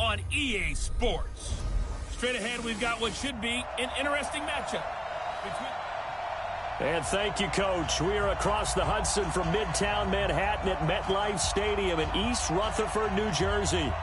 on EA Sports. Straight ahead, we've got what should be an interesting matchup. And thank you, Coach. We are across the Hudson from Midtown Manhattan at MetLife Stadium in East Rutherford, New Jersey.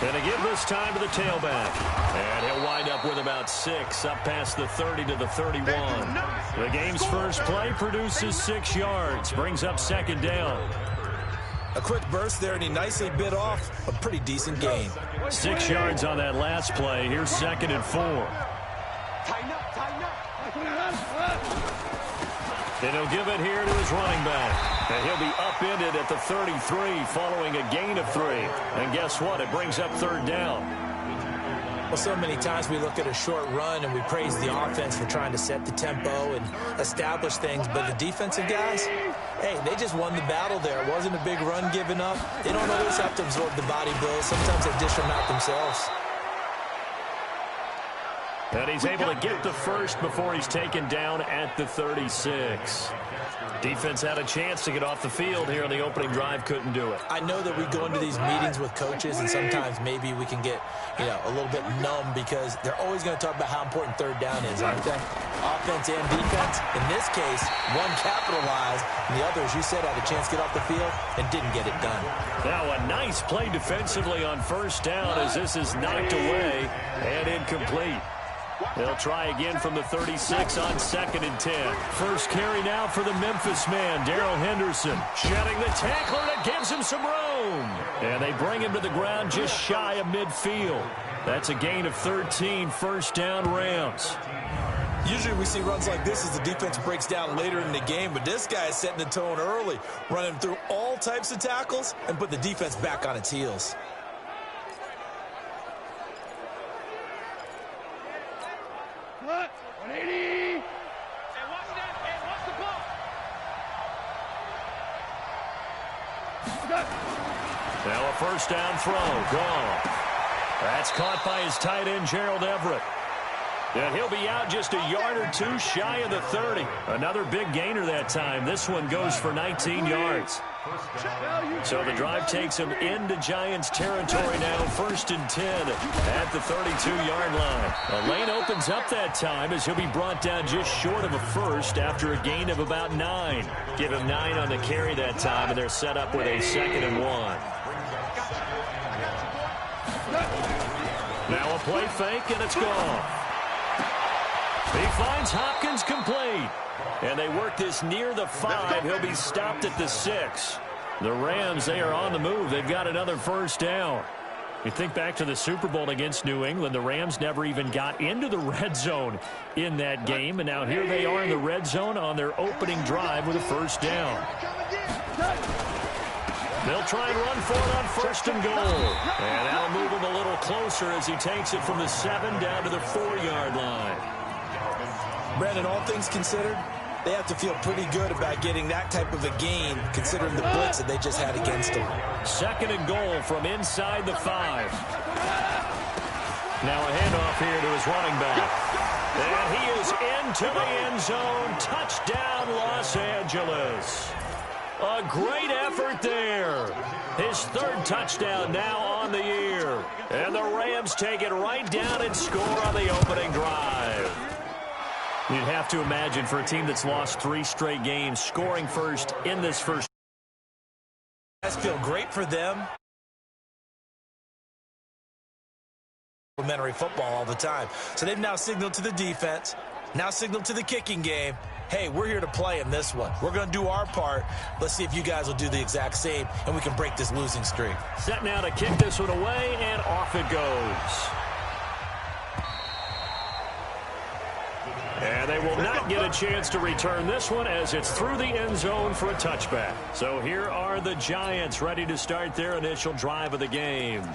And to give this time to the tailback. And he'll wind up with about 6, up past the 30 to the 31. The game's first play produces 6 yards, brings up second down. A quick burst there, and he nicely bit off a pretty decent gain. 6 yards on that last play. Here's second and 4. And he'll give it here to his running back. And he'll be upended at the 33 following a gain of 3. And guess what? It brings up third down. Well, so many times we look at a short run and we praise the offense for trying to set the tempo and establish things. But the defensive guys, hey, they just won the battle there. It wasn't a big run given up. They don't always have to absorb the body blows. Sometimes they dish them out themselves. And he's able to get the first before he's taken down at the 36. Defense had a chance to get off the field here on the opening drive, couldn't do it. I know that we go into these meetings with coaches, and sometimes maybe we can get, a little bit numb because they're always going to talk about how important third down is, aren't they? Offense and defense. In this case, one capitalized, and the other, as you said, had a chance to get off the field and didn't get it done. Now a nice play defensively on first down as this is knocked away and incomplete. They'll try again from the 36 on second and 10. First carry now for the Memphis man, Darrell Henderson. Shedding the tackler that gives him some room. And they bring him to the ground just shy of midfield. That's a gain of 13, first down Rams. Usually we see runs like this as the defense breaks down later in the game, but this guy is setting the tone early, running through all types of tackles and put the defense back on its heels. What? 180. And watch that. And watch the ball. Now a first down throw. Gone. That's caught by his tight end, Gerald Everett. And he'll be out just a yard or two shy of the 30. Another big gainer that time. This one goes for 19 yards. So the drive takes him into Giants territory now. First and 10 at the 32-yard line. A lane opens up that time as he'll be brought down just short of a first after a gain of about 9. Give him 9 on the carry that time, and they're set up with a 2nd and 1. Now a play fake, and it's gone. He finds Hopkins complete. And they work this near the 5. He'll be stopped at the 6. The Rams, they are on the move. They've got another first down. You think back to the Super Bowl against New England, the Rams never even got into the red zone in that game. And now here they are in the red zone on their opening drive with a first down. They'll try and run for it on first and goal. And that'll move him a little closer as he takes it from the 7 down to the 4-yard line. Brandon, all things considered, they have to feel pretty good about getting that type of a gain considering the blitz that they just had against them. 2nd and goal from inside the 5. Now a handoff here to his running back. And he is into the end zone. Touchdown, Los Angeles. A great effort there. His 3rd touchdown now on the year. And the Rams take it right down and score on the opening drive. You'd have to imagine for a team that's lost 3 straight games, scoring first in this first. That's feel great for them. Complimentary football all the time. So they've now signaled to the defense, now signaled to the kicking game, hey, we're here to play in this one. We're going to do our part. Let's see if you guys will do the exact same, and we can break this losing streak. Set now to kick this one away, and off it goes. And they will not get a chance to return this one as it's through the end zone for a touchback. So here are the Giants ready to start their initial drive of the game.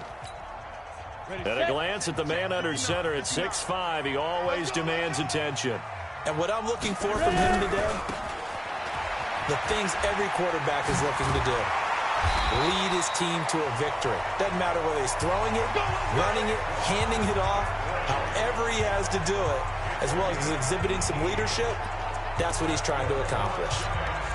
At a glance at the man under center at 6'5", he always demands attention. And what I'm looking for from him today, the things every quarterback is looking to do. Lead his team to a victory. Doesn't matter whether he's throwing it, running it, handing it off, however he has to do it, as well as exhibiting some leadership, that's what he's trying to accomplish.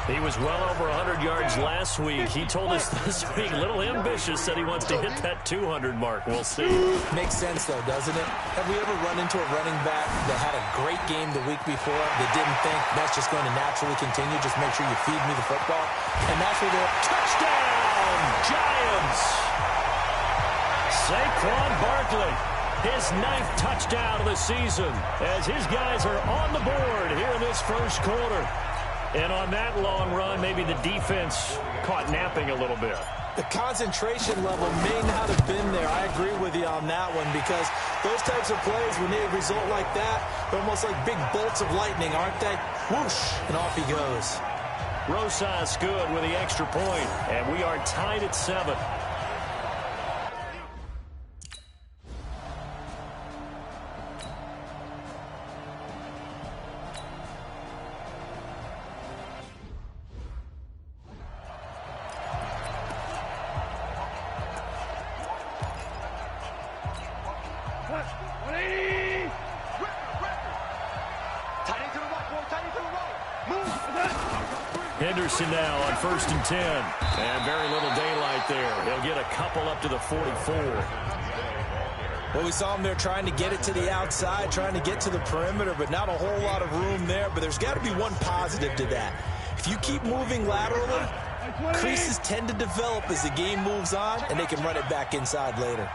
He was well over 100 yards last week. He told us this week, a little ambitious, said he wants to hit that 200 mark. We'll see. Makes sense, though, doesn't it? Have we ever run into a running back that had a great game the week before that didn't think that's just going to naturally continue? Just make sure you feed me the football. And that's where they're... Touchdown, Giants! Saquon Barkley, his 9th touchdown of the season, as his guys are on the board here in this first quarter. And on that long run, maybe the defense caught napping a little bit. The concentration level may not have been there. I agree with you on that one, because those types of plays, when they result like that, they're almost like big bolts of lightning, aren't they? Whoosh, and off he goes. Rosas good with the extra point, and we are tied at 7. Henderson now on 1st and 10. And very little daylight there. He'll get a couple up to the 44. Well, we saw him there trying to get it to the outside, trying to get to the perimeter, but not a whole lot of room there. But there's got to be one positive to that. If you keep moving laterally, creases tend to develop as the game moves on, and they can run it back inside later.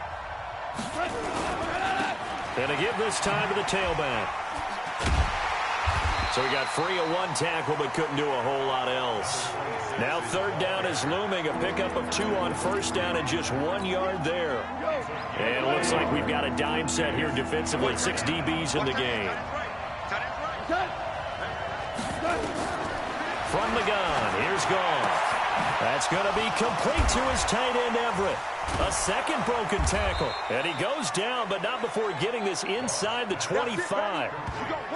And to give this time to the tailback. So he got free of one tackle, but couldn't do a whole lot else. Now 3rd down is looming. A pickup of 2 on 1st down and just 1 yard there. And it looks like we've got a dime set here defensively. 6 DBs in the game. From the gun, here's Goff. That's going to be complete to his tight end, Everett. A second broken tackle. And he goes down, but not before getting this inside the 25.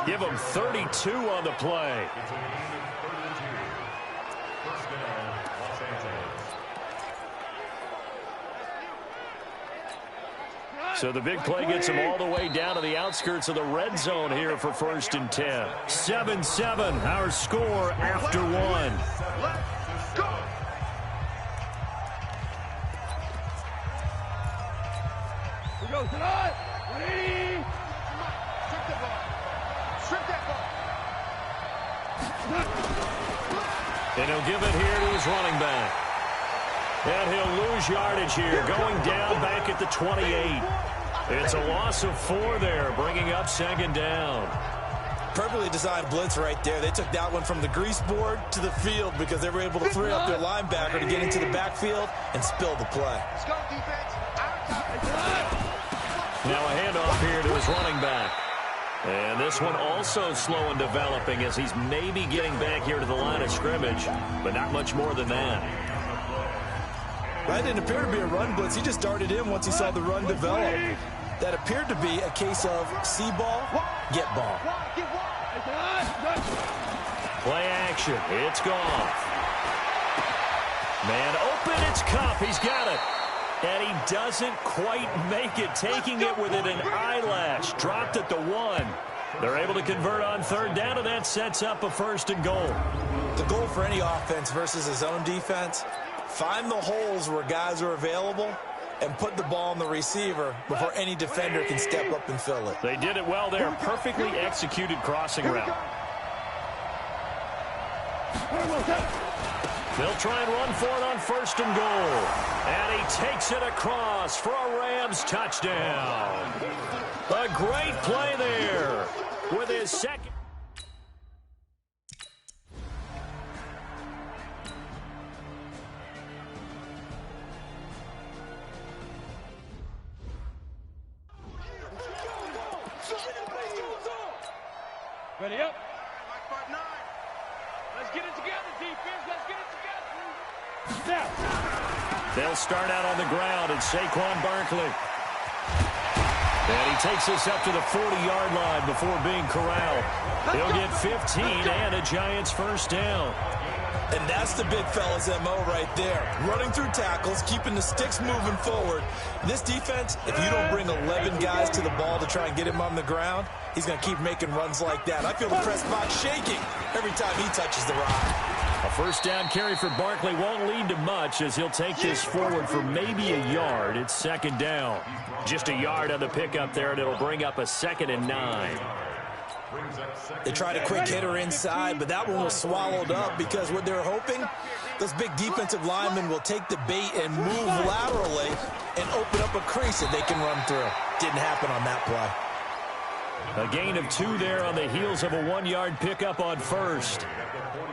Give him 32 on the play. So the big play gets him all the way down to the outskirts of the red zone here for 1st and 10. 7-7, our score after 1. And he'll give it here to his running back. And he'll lose yardage here, going down back at the 28. It's a loss of 4 there, bringing up 2nd down. Perfectly designed blitz right there. They took that one from the grease board to the field because they were able to free up their linebacker to get into the backfield and spill the play. Now a handoff here to his running back. And this one also slow in developing as he's maybe getting back here to the line of scrimmage, but not much more than that. That didn't appear to be a run blitz. He just darted in once he saw the run develop. That appeared to be a case of see ball, get ball. Play action. It's gone. Man open. It's Cup. He's got it. And he doesn't quite make it, taking it within an eyelash. Dropped at the 1. They're able to convert on 3rd down, and that sets up a 1st and goal. The goal for any offense versus his own defense, find the holes where guys are available and put the ball on the receiver before any defender can step up and fill it. They did it well there. Perfectly executed crossing route. They'll try and run for it on 1st and goal. And he takes it across for a Rams touchdown. A great play there with his second. Ready up. Let's get it together, defense. Let's get it together. Snap. They'll start out on the ground, and Saquon Barkley And he takes us up to the 40-yard line before being corralled. He'll get 15 and a Giants first down. And that's the big fella's MO right there. Running through tackles, keeping the sticks moving forward. This defense, if you don't bring 11 guys to the ball to try and get him on the ground, he's going to keep making runs like that. I feel the press box shaking every time he touches the rock. A first down carry for Barkley won't lead to much as he'll take this forward for maybe a yard. It's second down. Just a yard on the pickup there, and it'll bring up a 2nd and 9. They tried a quick hitter inside, but that one was swallowed up because what they're hoping, those big defensive linemen will take the bait and move laterally and open up a crease that they can run through. Didn't happen on that play. A gain of 2 there on the heels of a 1-yard pickup on first.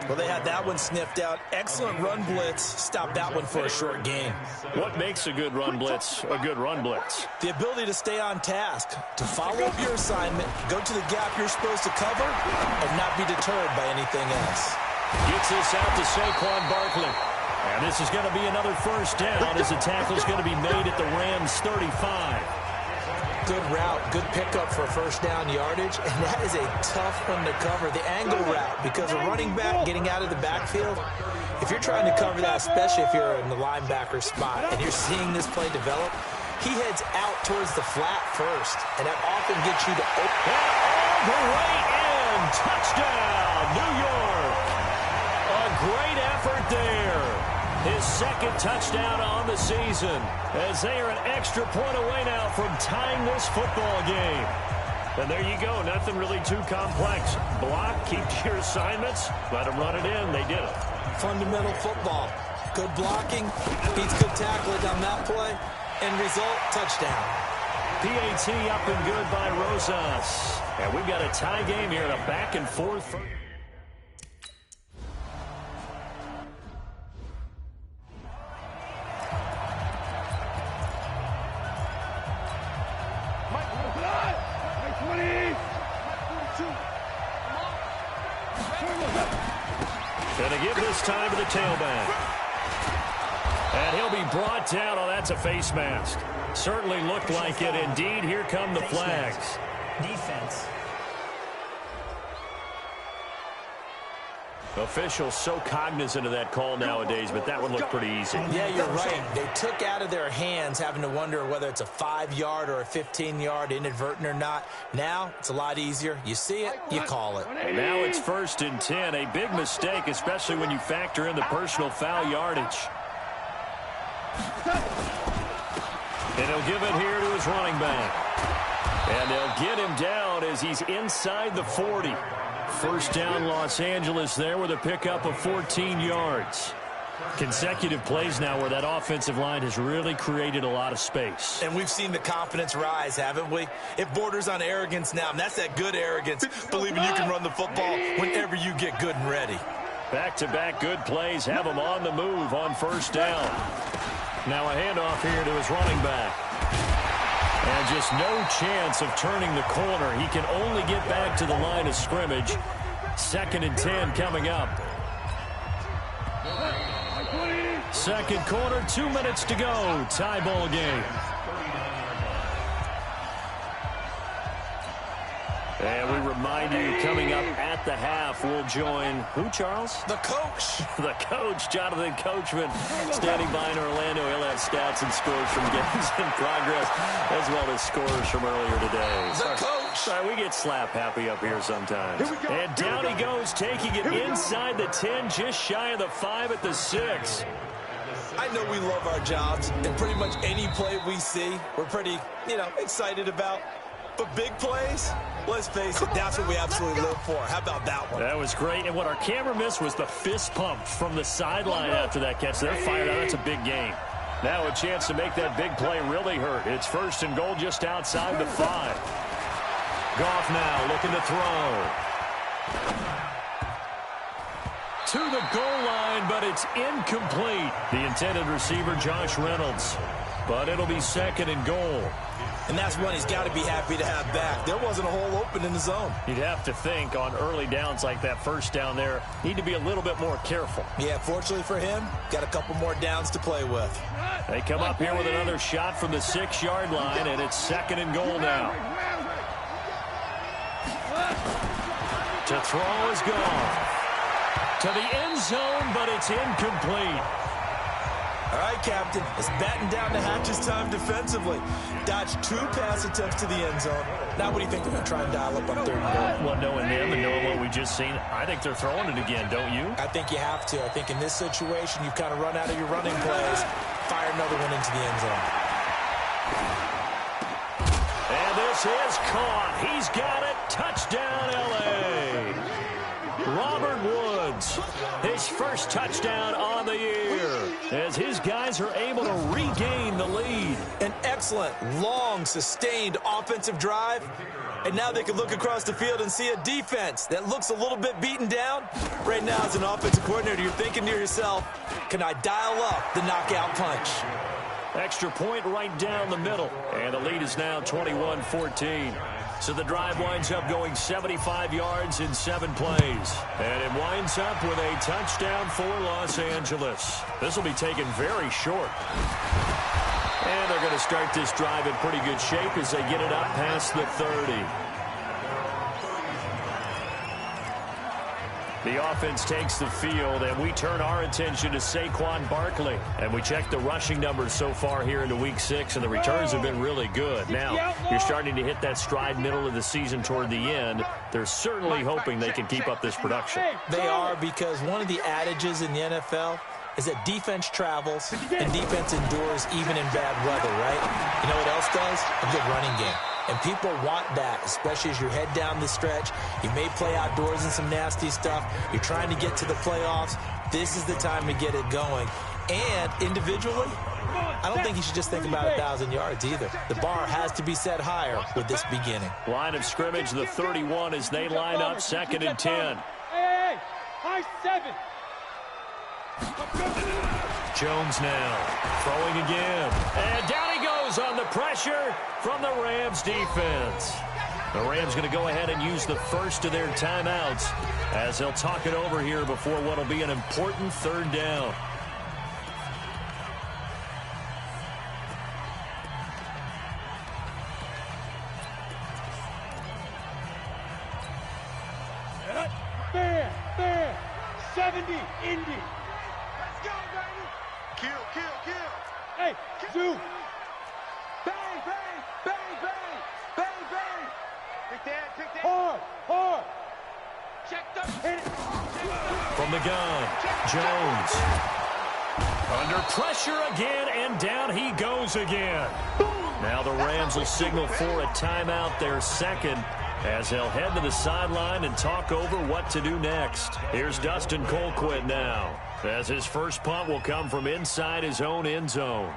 Well, they had that one sniffed out. Excellent run blitz. Stopped that one for a short gain. What makes a good run blitz a good run blitz? The ability to stay on task, to follow up your assignment, go to the gap you're supposed to cover, and not be deterred by anything else. Gets this out to Saquon Barkley. And this is going to be another first down as the tackle's going to be made at the Rams' 35. Good route, good pickup for first down yardage, and that is a tough one to cover. The angle route, because a running back getting out of the backfield, if you're trying to cover that, especially if you're in the linebacker spot and you're seeing this play develop, he heads out towards the flat first, and that often gets you to open. All the way in, touchdown, New York. A great effort there. His 2nd touchdown on the season as they are an extra point away now from tying this football game. And there you go. Nothing really too complex. Block, keep your assignments, let them run it in. They did it. Fundamental football. Good blocking, beats good tackling on that play. End result, touchdown. PAT up and good by Rosas. And we've got a tie game here and a back and forth. Going to give this time to the tailback. And he'll be brought down. Oh, that's a face mask. Certainly looked like it. Indeed, here come the flags. Defense. Officials so cognizant of that call nowadays, but that one looked pretty easy. Yeah, you're right. They took out of their hands having to wonder whether it's a 5-yard or a 15-yard, inadvertent or not. Now, it's a lot easier. You see it, you call it. And now it's 1st and 10. A big mistake, especially when you factor in the personal foul yardage. And he'll give it here to his running back. And they'll get him down as he's inside the 40. First down, Los Angeles there with a pickup of 14 yards. Consecutive plays now where that offensive line has really created a lot of space. And we've seen the confidence rise, haven't we? It borders on arrogance now, and that's that good arrogance, believing you can run the football whenever you get good and ready. Back-to-back good plays have him on the move on first down. Now a handoff here to his running back. And just no chance of turning the corner. He can only get back to the line of scrimmage. 2nd and 10 coming up. Second quarter, 2 minutes to go. Tie ball game. And we remind you, coming up at the half, we'll join who, Charles? The coach. The coach, Jonathan Coachman, standing by in Orlando. He'll have stats and scores from games in progress, as well as scores from earlier today. The coach. Sorry, we get slap happy up here sometimes. And down he goes, taking it inside the 10, just shy of the 5 at the 6. I know we love our jobs, and pretty much any play we see, we're pretty, excited about. But big plays, let's face it, that's what we absolutely live for. How about that one? That was great. And what our camera missed was the fist pump from the sideline after that catch. They're fired out. That's a big game. Now a chance to make that big play really hurt. It's 1st and goal just outside the 5. Goff now looking to throw. To the goal line, but it's incomplete. The intended receiver, Josh Reynolds. but it'll be 2nd and goal. And that's one he's got to be happy to have back. There wasn't a hole open in the zone. You'd have to think on early downs like that first down there, need to be a little bit more careful. Yeah, fortunately for him, got a couple more downs to play with. They come up here with another shot from the 6-yard line, and it's 2nd and goal now. To throw is gone. To the end zone, but it's incomplete. All right, Captain, it's batten down the hatches time defensively. Dodged 2 pass attempts to the end zone. Now what do you think they're going to try and dial up on 3rd and goal? Well, knowing them and knowing what we just seen, I think they're throwing it again, don't you? I think you have to. I think in this situation, you kind of run out of your running plays, fire another one into the end zone. And this is caught. He's got it. Touchdown, L.A. Robert Woods, his first touchdown on the year, as his guys are able to regain the lead. An excellent, long, sustained offensive drive. And now they can look across the field and see a defense that looks a little bit beaten down. Right now, as an offensive coordinator, you're thinking to yourself, can I dial up the knockout punch? Extra point right down the middle. And the lead is now 21-14. So the drive winds up going 75 yards in 7 plays. And it winds up with a touchdown for Los Angeles. This will be taken very short. And they're going to start this drive in pretty good shape as they get it up past the 30. The offense takes the field, and we turn our attention to Saquon Barkley. And we check the rushing numbers so far here into Week 6, and the returns have been really good. Now, you're starting to hit that stride middle of the season toward the end. They're certainly hoping they can keep up this production. They are, because one of the adages in the NFL is that defense travels and defense endures even in bad weather, right? You know what else does? A good running game. And people want that, especially as you head down the stretch. You may play outdoors in some nasty stuff. You're trying to get to the playoffs. This is the time to get it going. And individually, I don't think you should just think about 1,000 yards either. The bar has to be set higher with this beginning. Line of scrimmage, the 31, as they line up 2nd and 10. Hey, high 7. Jones now throwing again. And down he goes on the pressure from the Rams defense. The Rams going to go ahead and use the first of their timeouts as they'll talk it over here before what will be an important 3rd down. Fair. 70, Indy. Let's go, baby. Kill. Hey, Zoo. Bang. Pick that. Hard. Check the hit. From the gun, Jones. Under pressure again, and down he goes again. Now the Rams will signal for a timeout, their 2nd, as they'll head to the sideline and talk over what to do next. Here's Dustin Colquitt now, as his first punt will come from inside his own end zone.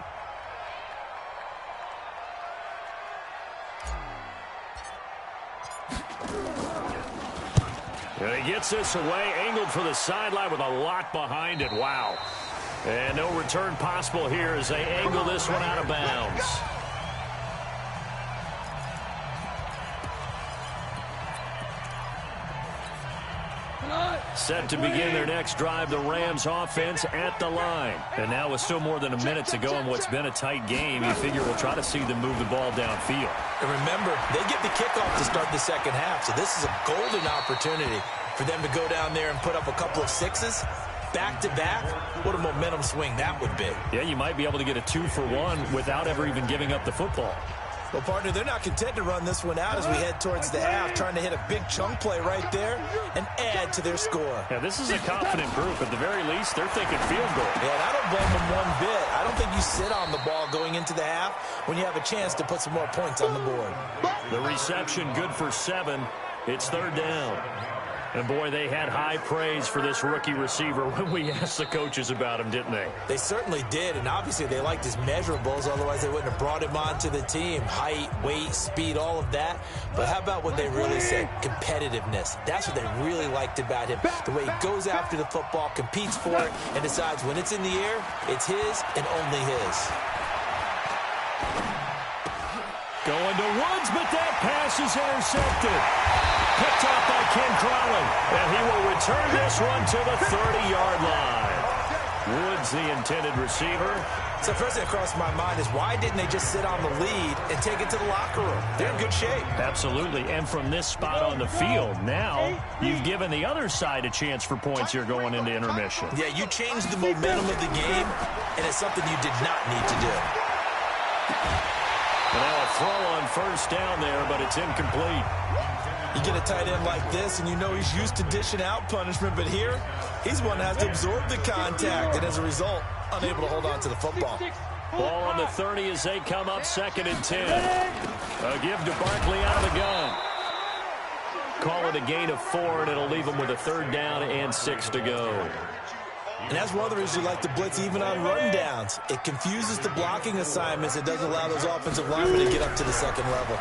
And he gets this away, angled for the sideline with a lot behind it. Wow. And no return possible here as they angle this one out of bounds. Set to begin their next drive, the Rams offense at the line. And now with still more than a minute to go in what's been a tight game, you figure we'll try to see them move the ball downfield. And remember, they get the kickoff to start the 2nd half, so this is a golden opportunity for them to go down there and put up a couple of 6s. Back-to-back, what a momentum swing that would be. Yeah, you might be able to get a 2-for-1 without ever even giving up the football. Well, partner, they're not content to run this one out as we head towards the half, trying to hit a big chunk play right there and add to their score. Yeah, this is a confident group. At the very least, they're thinking field goal. Yeah, and I don't blame them one bit. I don't think you sit on the ball going into the half when you have a chance to put some more points on the board. The reception good for 7. It's 3rd down. And, boy, they had high praise for this rookie receiver when we asked the coaches about him, didn't they? They certainly did, and obviously they liked his measurables. Otherwise, they wouldn't have brought him onto the team. Height, weight, speed, all of that. But how about what they really said? Competitiveness. That's what they really liked about him. The way he goes after the football, competes for it, and decides when it's in the air, it's his and only his. Going to Woods, but that pass is intercepted. Picked off by Ken Crowley. And he will return this one to the 30-yard line. Woods, the intended receiver. So first thing that crossed my mind is why didn't they just sit on the lead and take it to the locker room? They're in good shape. Absolutely. And from this spot on the field, now you've given the other side a chance for points here going into intermission. Yeah, you changed the momentum of the game, and it's something you did not need to do. And now a throw on first down there, but it's incomplete. You get a tight end like this, and you know he's used to dishing out punishment, but here, he's one that has to absorb the contact, and as a result, unable to hold on to the football. Ball on the 30 as they come up 2nd and 10. A give to Barkley out of the gun. Call it a gain of 4, and it'll leave them with a 3rd down and 6 to go. And that's one of the reasons you like to blitz even on run downs. It confuses the blocking assignments. It doesn't allow those offensive linemen to get up to the second level.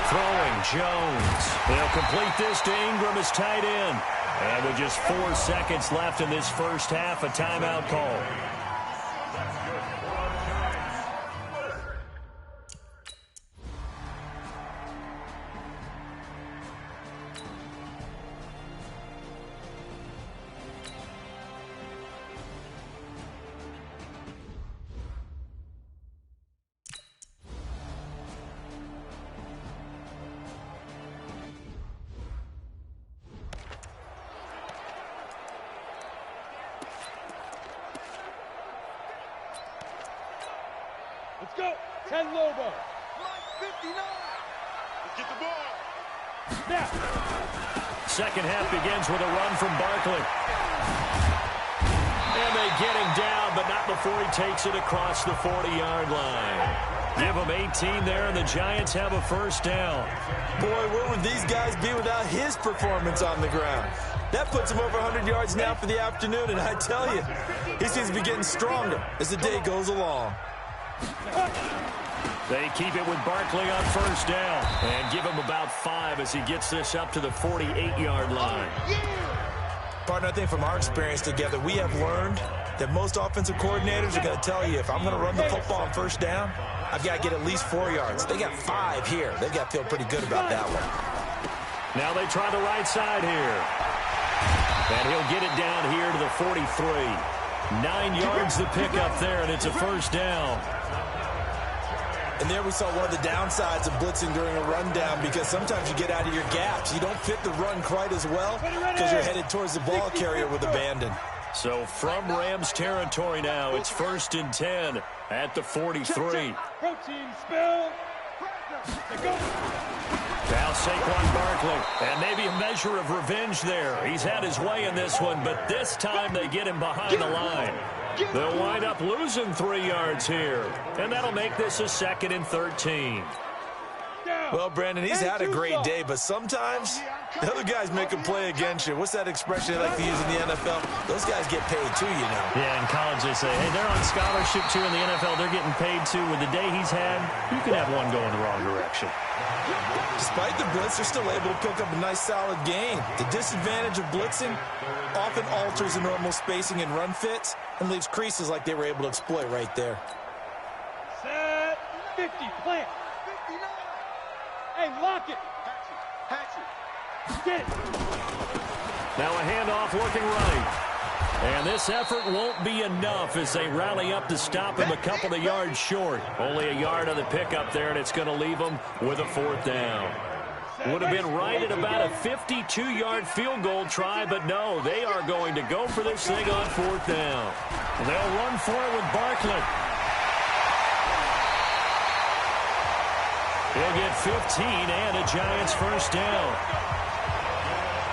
Throwing Jones. They'll complete this to Ingram as tight end. And with just 4 seconds left in this first half, a timeout call. Let's go. 10 Lobo. Line 59. Let's get the ball. Snap. Second half begins with a run from Barkley. And they get him down, but not before he takes it across the 40-yard line. Give him 18 there, and the Giants have a first down. Boy, where would these guys be without his performance on the ground? That puts him over 100 yards now for the afternoon, and I tell you, he seems to be getting stronger as the day goes along. They keep it with Barkley on first down and give him about 5 as he gets this up to the 48-yard line. Partner, I think from our experience together, we have learned that most offensive coordinators are going to tell you, if I'm going to run the football on first down, I've got to get at least 4 yards. They got 5 here. They've got to feel pretty good about that one. Now they try the right side here. And he'll get it down here to the 43. 9 yards the pickup there, and it's a first down. And there we saw one of the downsides of blitzing during a rundown, because sometimes you get out of your gaps. You don't fit the run quite as well because you're headed towards the ball carrier with abandon. So from Rams territory now, it's 1st and 10 at the 43. Protein spill. Now Saquon Barkley, and maybe a measure of revenge there. He's had his way in this one, but this time they get him behind the line. They'll wind up losing 3 yards here, and that'll make this a 2nd and 13. Well, Brandon, he's had a great day, but sometimes the other guys make a play against you. What's that expression they like to use in the NFL? Those guys get paid too, you know. Yeah, in college they say, hey, they're on scholarship too. In the NFL, they're getting paid too. With the day he's had, you can have one going the wrong direction. Despite the blitz, they're still able to pick up a nice, solid gain. The disadvantage of blitzing often alters the normal spacing and run fits and leaves creases like they were able to exploit right there. Set. 50. Plant. 59. Hey, lock it. Get it. Now a handoff looking right. And this effort won't be enough as they rally up to stop him a couple of yards short. Only a yard on the pickup there, and it's going to leave them with a 4th down. Would have been right at about a 52-yard field goal try, but no, they are going to go for this thing on 4th down. They'll run for it with Barkley. He'll get 15 and a Giants first down.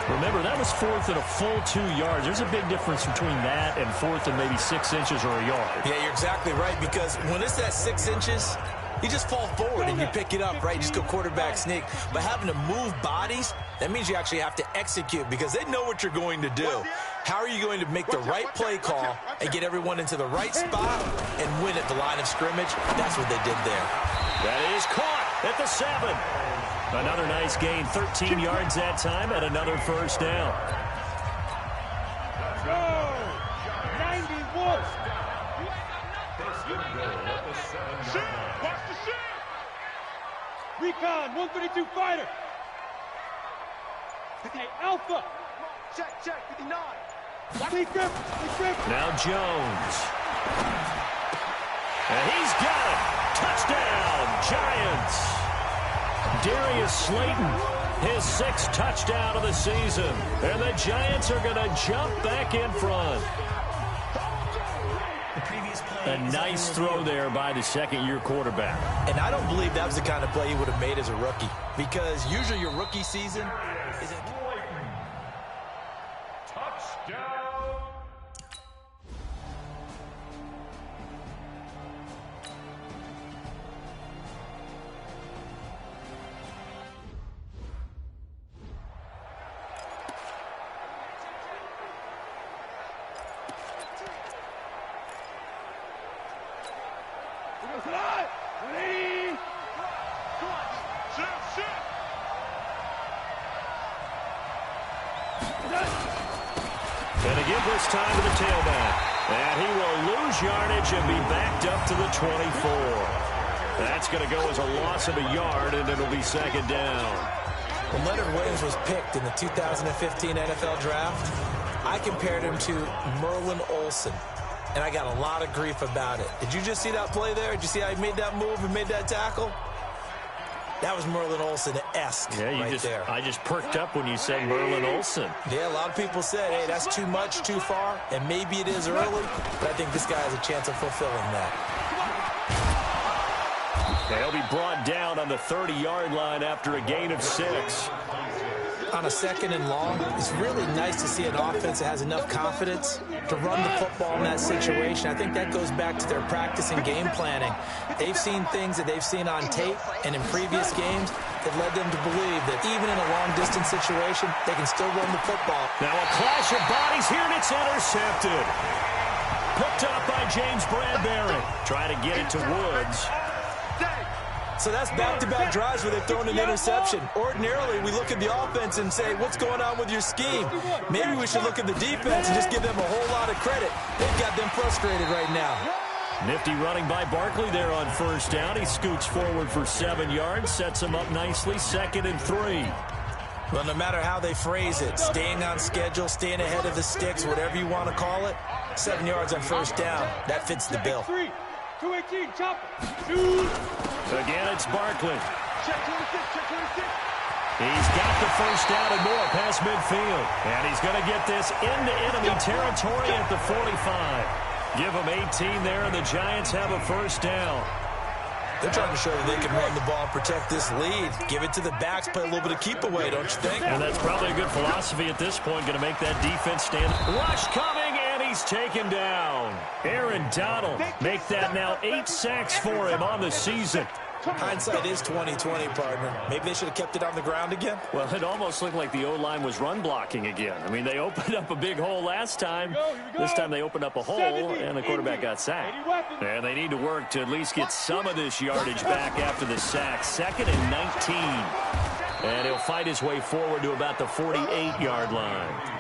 Remember, that was 4th and a full 2 yards. There's a big difference between that and 4th and maybe 6 inches or a yard. Yeah, you're exactly right, because when it's at 6 inches, you just fall forward and you pick it up, right? You just go quarterback sneak. But having to move bodies, that means you actually have to execute, because they know what you're going to do. How are you going to make the right play call and get everyone into the right spot and win at the line of scrimmage? That's what they did there. That is caught at the 7. Another nice gain, 13 yards that time, and another first down. Go! 91. Watch the shit. Recon, 132 fighter. Hey, Alpha. Check, 59. Now Jones. And he's got it. Touchdown, Giants. Darius Slayton, his 6th touchdown of the season. And the Giants are going to jump back in front. A nice throw there by the second-year quarterback. And I don't believe that was the kind of play he would have made as a rookie. Because usually your rookie season is a... Touchdown. And to give this time to the tailback. And he will lose yardage and be backed up to the 24. That's going to go as a loss of a yard, and it'll be second down. When Leonard Williams was picked in the 2015 NFL Draft, I compared him to Merlin Olsen, and I got a lot of grief about it. Did you just see that play there? Did you see how he made that move and made that tackle? That was Merlin Olsen-esque there. I just perked up when you said Merlin Olsen. Yeah, a lot of people said, hey, that's too much, too far, and maybe it is early, but I think this guy has a chance of fulfilling that. He'll be brought down on the 30-yard line after a gain of 6. On a 2nd and long, it's really nice to see an offense that has enough confidence to run the football in that situation. I think that goes back to their practice and game planning. They've seen things that they've seen on tape and in previous games that led them to believe that even in a long-distance situation, they can still run the football. Now a clash of bodies here, and it's intercepted. Picked up by James Bradbury. Trying to get it to Woods. So that's back-to-back drives where they've thrown an interception. Ordinarily, we look at the offense and say, what's going on with your scheme? Maybe we should look at the defense and just give them a whole lot of credit. They've got them frustrated right now. Nifty running by Barkley there on first down. He scoots forward for 7 yards, sets him up nicely, 2nd and 3. Well, no matter how they phrase it, staying on schedule, staying ahead of the sticks, whatever you want to call it, 7 yards on first down, that fits the bill. 218, chop. Shoot. Again, it's Barkley. Check 26, check 26. He's got the first down and more past midfield. And he's going to get this into enemy territory at the 45. Give him 18 there, and the Giants have a first down. They're trying to show that they can run the ball and protect this lead. Give it to the backs, play a little bit of keep away, don't you think? And that's probably a good philosophy at this point, going to make that defense stand. Rush coming, and he's taken down. Aaron Donald make that now 8 sacks for him on the season. Hindsight is 20/20, partner. Maybe they should have kept it on the ground again. Well, it almost looked like the O-line was run blocking again. I mean, they opened up a big hole last time. This time they opened up a hole, and the quarterback got sacked. And they need to work to at least get some of this yardage back after the sack. 2nd and 19. And he'll fight his way forward to about the 48-yard line.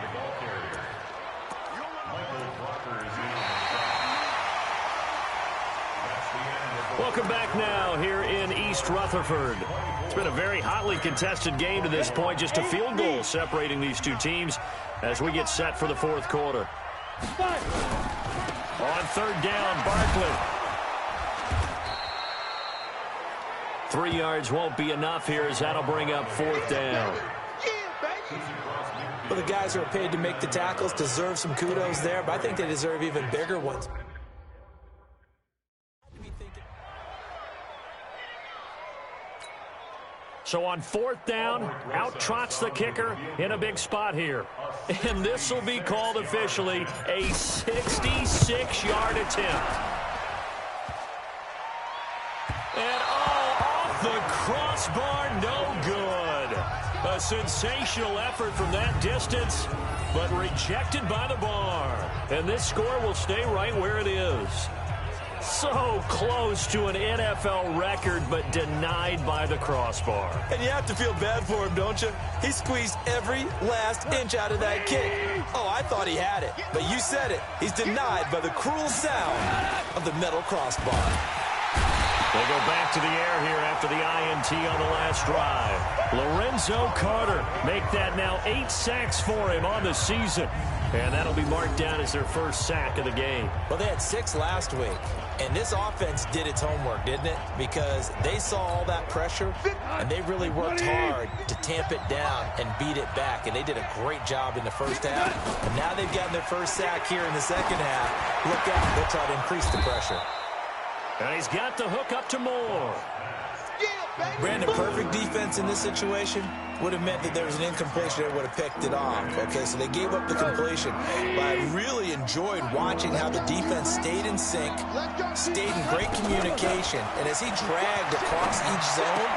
Welcome back now here in East Rutherford. It's been a very hotly contested game to this point. Just a field goal separating these two teams as we get set for the 4th quarter. On 3rd down, Barkley. 3 yards won't be enough here as that'll bring up 4th down. Well, the guys who are paid to make the tackles deserve some kudos there, but I think they deserve even bigger ones. So on 4th down, out trots the kicker in a big spot here. And this will be called officially a 66-yard attempt. And off the crossbar, no good. A sensational effort from that distance, but rejected by the bar. And this score will stay right where it is. So close to an NFL record, but denied by the crossbar. And you have to feel bad for him, don't you? He squeezed every last inch out of that kick. Oh, I thought he had it, but you said it. He's denied by the cruel sound of the metal crossbar. They go back to the air here after the INT on the last drive. Lorenzo Carter make that now 8 sacks for him on the season. And that'll be marked down as their first sack of the game. Well, they had 6 last week. And this offense did its homework, didn't it? Because they saw all that pressure, and they really worked hard to tamp it down and beat it back. And they did a great job in the first half. And now they've gotten their first sack here in the second half. Look out. They'll try to increase the pressure. And he's got the hook up to Moore. Brandon, perfect defense in this situation would have meant that there was an incompletion that would have picked it off. Okay, so they gave up the completion. But I really enjoyed watching how the defense stayed in sync, stayed in great communication. And as he dragged across each zone,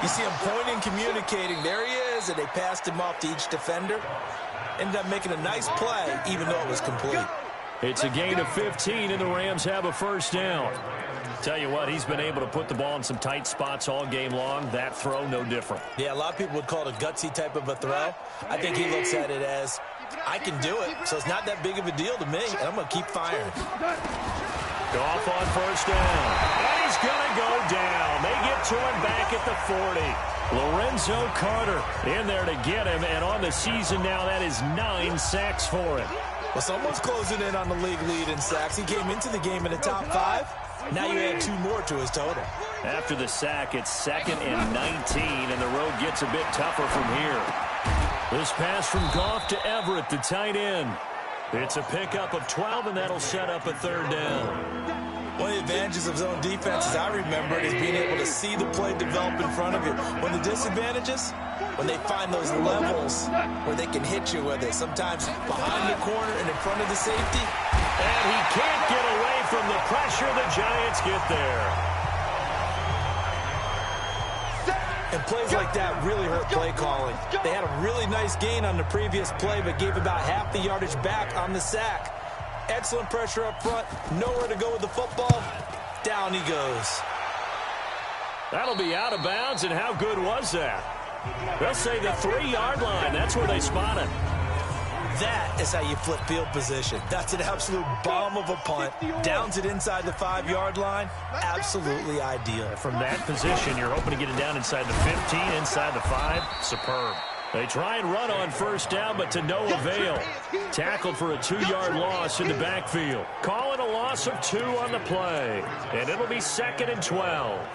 you see him pointing, communicating. There he is, and they passed him off to each defender. Ended up making a nice play, even though it was complete. It's a gain of 15, and the Rams have a first down. Tell you what, he's been able to put the ball in some tight spots all game long. That throw, no different. Yeah, a lot of people would call it a gutsy type of a throw. I think he looks at it as, I can do it, so it's not that big of a deal to me, and I'm going to keep firing. Goff on first down. And he's going to go down. They get to him back at the 40. Lorenzo Carter in there to get him, and on the season now, that is 9 sacks for him. Well, someone's closing in on the league lead in sacks. He came into the game in the top 5. Now you add 2 more to his total. After the sack, it's 2nd and 19, and the road gets a bit tougher from here. This pass from Goff to Everett, the tight end. It's a pickup of 12, and that'll set up a 3rd down. One of the advantages of zone defense, as I remember it, is being able to see the play develop in front of you. One of the disadvantages, when they find those levels where they can hit you with it, sometimes behind the corner and in front of the safety. And he can't get away from the pressure. The Giants get there. And plays like that really hurt play calling. They had a really nice gain on the previous play, but gave about half the yardage back on the sack. Excellent pressure up front. Nowhere to go with the football. Down he goes. That'll be out of bounds, and how good was that? They'll say the 3-yard line. That's where they spot it. That is how you flip field position. That's an absolute bomb of a punt. Downs it inside the 5-yard line. Absolutely ideal. From that position, you're hoping to get it down inside the 15, inside the 5. Superb. They try and run on first down, but to no avail. Tackled for a 2-yard loss in the backfield. Call it a loss of 2 on the play. And it'll be 2nd and 12.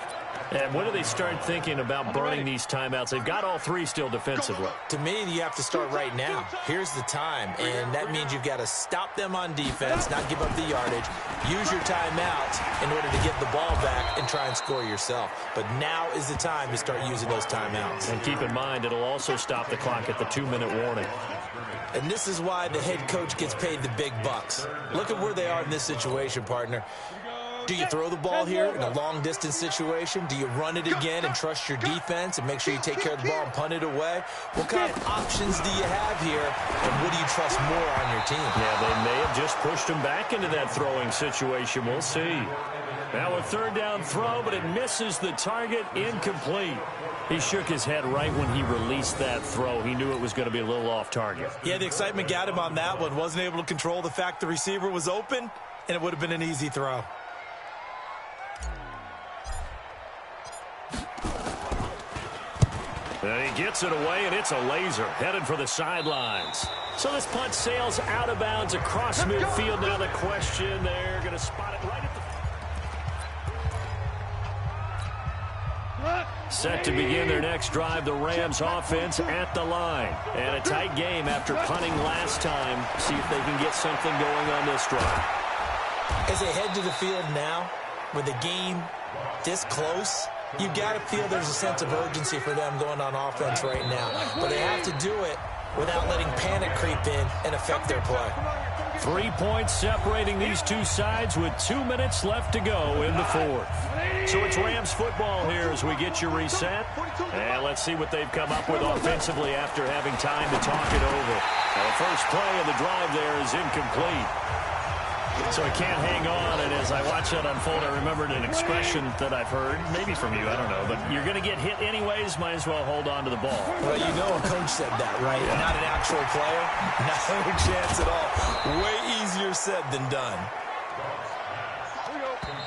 And when do they start thinking about burning these timeouts? They've got all 3 still defensively. To me, you have to start right now. Here's the time, and that means you've got to stop them on defense, not give up the yardage, use your timeout in order to get the ball back and try and score yourself. But now is the time to start using those timeouts. And keep in mind, it'll also stop the clock at the 2-minute warning. And this is why the head coach gets paid the big bucks. Look at where they are in this situation, partner. Do you throw the ball here in a long-distance situation? Do you run it again and trust your defense and make sure you take care of the ball and punt it away? What kind of options do you have here, and what do you trust more on your team? Yeah, they may have just pushed him back into that throwing situation. We'll see. Now a 3rd down throw, but it misses the target. Incomplete. He shook his head right when he released that throw. He knew it was going to be a little off target. Yeah, the excitement got him on that one. Wasn't able to control the fact the receiver was open, and it would have been an easy throw. And he gets it away, and it's a laser headed for the sidelines. So this punt sails out of bounds across midfield. Now the question, they're going to spot it right at the... Set to begin their next drive, the Rams offense at the line. And a tight game after punting last time. See if they can get something going on this drive. As they head to the field now, with the game this close, you've got to feel there's a sense of urgency for them going on offense right now. But they have to do it without letting panic creep in and affect their play. 3 points separating these two sides with 2 minutes left to go in the 4th. So it's Rams football here as we get you reset. And let's see what they've come up with offensively after having time to talk it over. Now, the first play of the drive there is incomplete. So he can't hang on, and as I watch that unfold, I remembered an expression that I've heard, maybe from you, I don't know, but you're going to get hit anyways, might as well hold on to the ball. Well, you know a coach said that, right? Yeah. Not an actual player. No chance at all. Way easier said than done.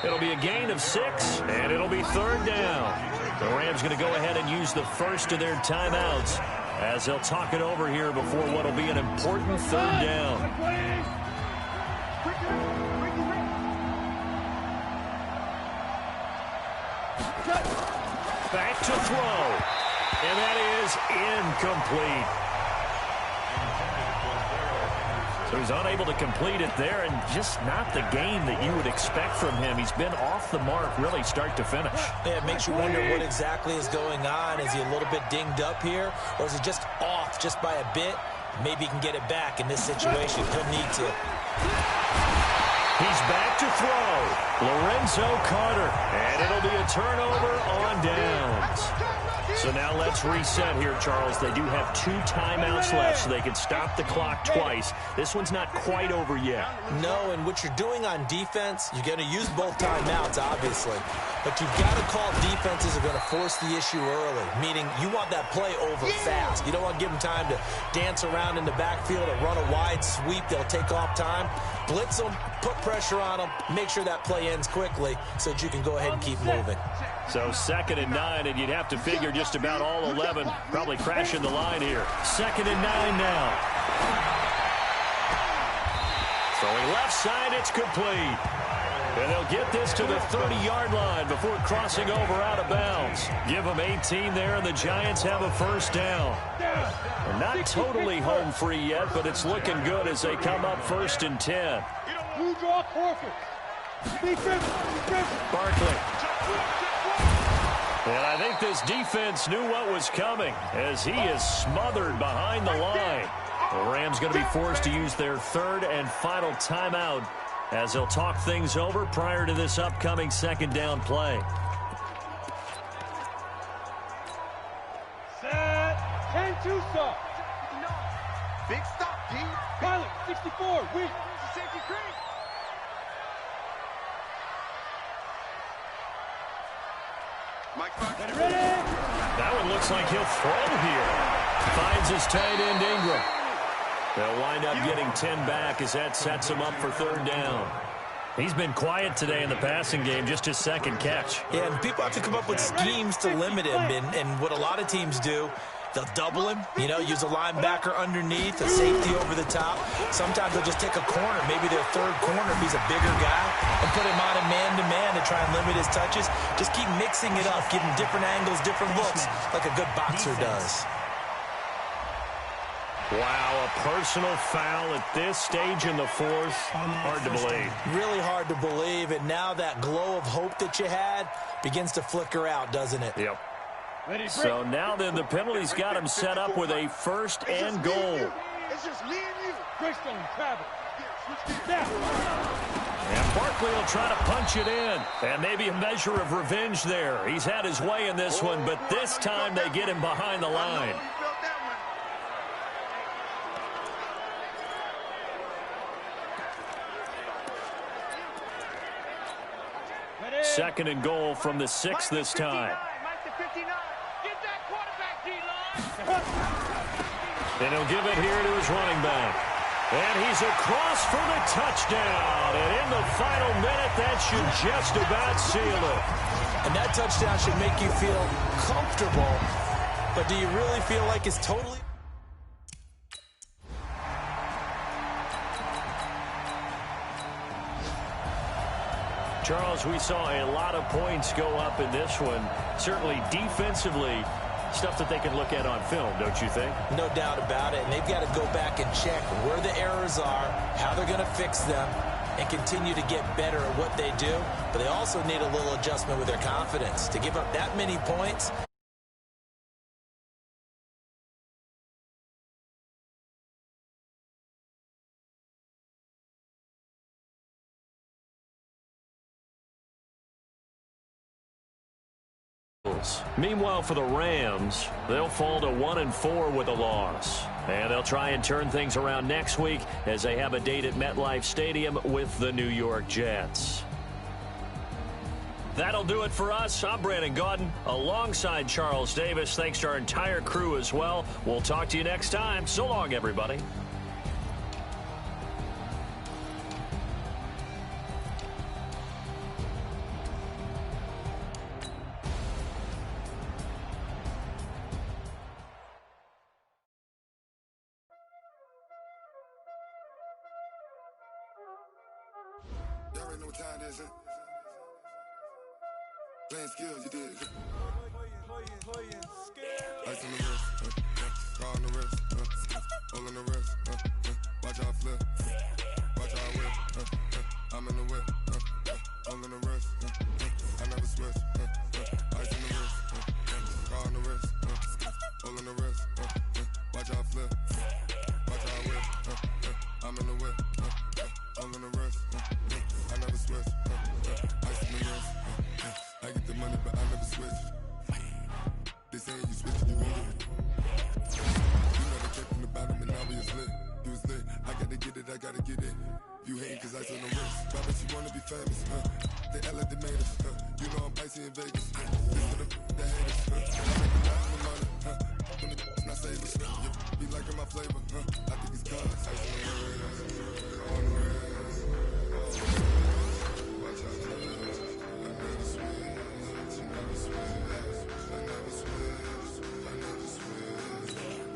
It'll be a gain of 6, and it'll be 3rd down. The Rams going to go ahead and use the first of their timeouts as they'll talk it over here before what will be an important 3rd down. Back to throw. And that is incomplete. So he's unable to complete it there, and just not the game that you would expect from him. He's been off the mark really start to finish. Yeah, it makes you wonder what exactly is going on. Is he a little bit dinged up here, or is he just off just by a bit? Maybe he can get it back in this situation. He'll need to. He's back to throw. Lorenzo Carter. And it'll be a turnover on downs. So now let's reset here, Charles. They do have 2 timeouts left, so they can stop the clock twice. This one's not quite over yet. No, and what you're doing on defense, you're going to use both timeouts, obviously. But you've got to call defenses are going to force the issue early, meaning you want that play over fast. You don't want to give them time to dance around in the backfield or run a wide sweep. They'll take off time. Blitz them, put pressure on them, make sure that play ends quickly so that you can go ahead and keep moving. So 2nd and 9, and you'd have to figure just about all 11 probably crashing the line here. 2nd and 9 now. Throwing left side, it's complete. And they'll get this to the 30-yard line before crossing over out of bounds. Give them 18 there, and the Giants have a 1st down. They're not totally home free yet, but it's looking good as they come up 1st and 10. You draw forfeit. Defense. Barkley. And I think this defense knew what was coming as he is smothered behind the line. The Rams going to be forced to use their 3rd and final timeout as they'll talk things over prior to this upcoming 2nd down play. Set. 10-2 stop. Big stop, G. Pilot, 64. Weak. Safety creek. Ready? That one looks like he'll throw here. Finds his tight end Ingram. They'll wind up getting 10 back as that sets him up for 3rd down. He's been quiet today in the passing game, just his 2nd catch. Yeah, and people have to come up with schemes to limit him, and what a lot of teams do, they'll double him, use a linebacker underneath, a safety over the top. Sometimes they'll just take a corner, maybe their 3rd corner if he's a bigger guy, and put him on a man-to-man to try and limit his touches. Just keep mixing it up, give him different angles, different looks, like a good boxer does. Wow, a personal foul at this stage in the 4th. Hard to believe. Really hard to believe, and now that glow of hope that you had begins to flicker out, doesn't it? Yep. So now then the penalty's got him set up with a 1st and goal. It's just me and you. Greystone, travel. And Barkley will try to punch it in. And maybe a measure of revenge there. He's had his way in this one, but this time they get him behind the line. 2nd and goal from the 6 this time. And he'll give it here to his running back. And he's across for the touchdown. And in the final minute, that should just about seal it. And that touchdown should make you feel comfortable. But do you really feel like it's totally... Charles, we saw a lot of points go up in this one. Certainly defensively, stuff that they can look at on film, don't you think? No doubt about it. And they've got to go back and check where the errors are, how they're going to fix them, and continue to get better at what they do. But they also need a little adjustment with their confidence. To give up that many points... Meanwhile, for the Rams, they'll fall to 1-4 with a loss. And they'll try and turn things around next week as they have a date at MetLife Stadium with the New York Jets. That'll do it for us. I'm Brandon Gaudin alongside Charles Davis. Thanks to our entire crew as well. We'll talk to you next time. So long, everybody. Y'all already know what time it is, huh? Playing skills, you did. Ice on the wrist, car on the wrist, all on the wrist, watch out flip, watch out whip, I'm in the whip, all on the wrist, I never switch, ice on the wrist, car on the wrist, all on the wrist, watch out flip, watch out whip, I'm in the whip, all on the wrist, I never switch, ice on the wrist, I get the money but I never switch. They saying you switch, you gon' get it. You know they kept from the bottom and now we was lit. You was lit, I gotta get it. You hatin' cause ice on the wrist. Why bet you wanna be famous, They act like they made us, You know I'm icy in Vegas, This for the haters, I make a lot of money, Them the not savers, Be liking my flavor, I think it's cause ice on the wrist, on the wrist, watch out, I never switch, you never switch. I never switch, I never switch.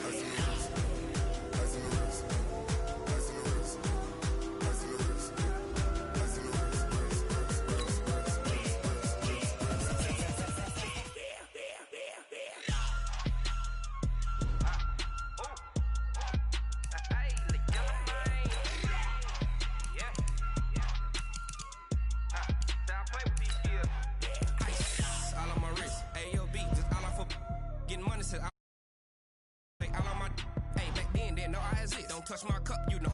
Ice in the wrist, ice in the wrist, ice in the wrist, ice in the wrist, ice in the wrist, Getting money, said I all on my. Hey, back then, didn't know I had it. Don't touch my cup, you know.